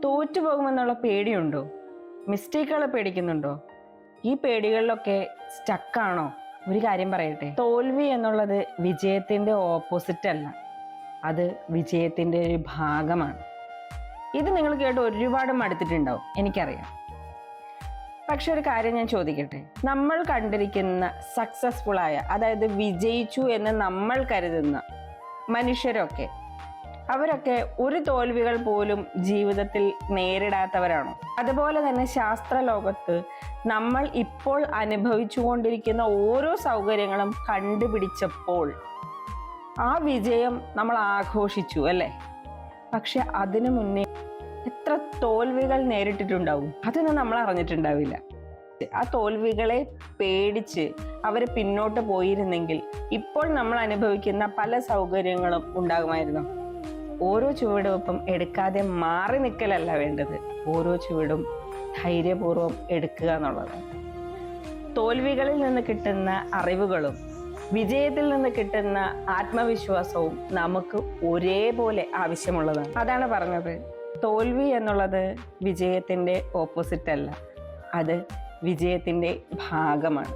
തോറ്റുപോകുമെന്നുള്ള പേടിയുണ്ടോ? മിസ്റ്റേക്കുകളെ പേടിക്കുന്നുണ്ടോ? ഈ പേടികളിലൊക്കെ സ്റ്റക്കാണോ? ഒരു കാര്യം പറയട്ടെ, തോൽവി എന്നുള്ളത് വിജയത്തിന്റെ ഓപ്പോസിറ്റ് അല്ല, അത് വിജയത്തിന്റെ ഒരു ഭാഗമാണ്. ഇത് നിങ്ങൾ കേട്ട് ഒരുപാട് മടുത്തിട്ടുണ്ടാവും, എനിക്കറിയാം. പക്ഷെ ഒരു കാര്യം ഞാൻ ചോദിക്കട്ടെ, നമ്മൾ കണ്ടിരിക്കുന്ന സക്സസ്ഫുൾ ആയ, അതായത് വിജയിച്ചു എന്ന് നമ്മൾ കരുതുന്ന മനുഷ്യരൊക്കെ, അവരൊക്കെ ഒരു തോൽവികൾ പോലും ജീവിതത്തിൽ നേരിടാത്തവരാണോ? അതുപോലെ തന്നെ ശാസ്ത്ര ലോകത്ത് നമ്മൾ ഇപ്പോൾ അനുഭവിച്ചുകൊണ്ടിരിക്കുന്ന ഓരോ സൗകര്യങ്ങളും കണ്ടുപിടിച്ചപ്പോൾ ആ വിജയം നമ്മൾ ആഘോഷിച്ചു അല്ലേ? പക്ഷെ അതിനു മുന്നേ എത്ര തോൽവികൾ നേരിട്ടിട്ടുണ്ടാവും, അതൊന്നും നമ്മൾ അറിഞ്ഞിട്ടുണ്ടാവില്ല. ആ തോൽവികളെ പേടിച്ച് അവർ പിന്നോട്ട് പോയിരുന്നെങ്കിൽ ഇപ്പോൾ നമ്മൾ അനുഭവിക്കുന്ന പല സൗകര്യങ്ങളും ഉണ്ടാകുമായിരുന്നു. ഓരോ ചുവടുവെപ്പും എടുക്കാതെ മാറി നിൽക്കലല്ല വേണ്ടത്, ഓരോ ചുവടും ധൈര്യപൂർവ്വം എടുക്കുക എന്നുള്ളതാണ്. തോൽവികളിൽ നിന്ന് കിട്ടുന്ന അറിവുകളും വിജയത്തിൽ നിന്ന് കിട്ടുന്ന ആത്മവിശ്വാസവും നമുക്ക് ഒരേപോലെ ആവശ്യമുള്ളതാണ്. അതാണ് പറഞ്ഞത്, തോൽവി എന്നുള്ളത് വിജയത്തിന്റെ ഓപ്പോസിറ്റ് അല്ല, അത് വിജയത്തിന്റെ ഭാഗമാണ്.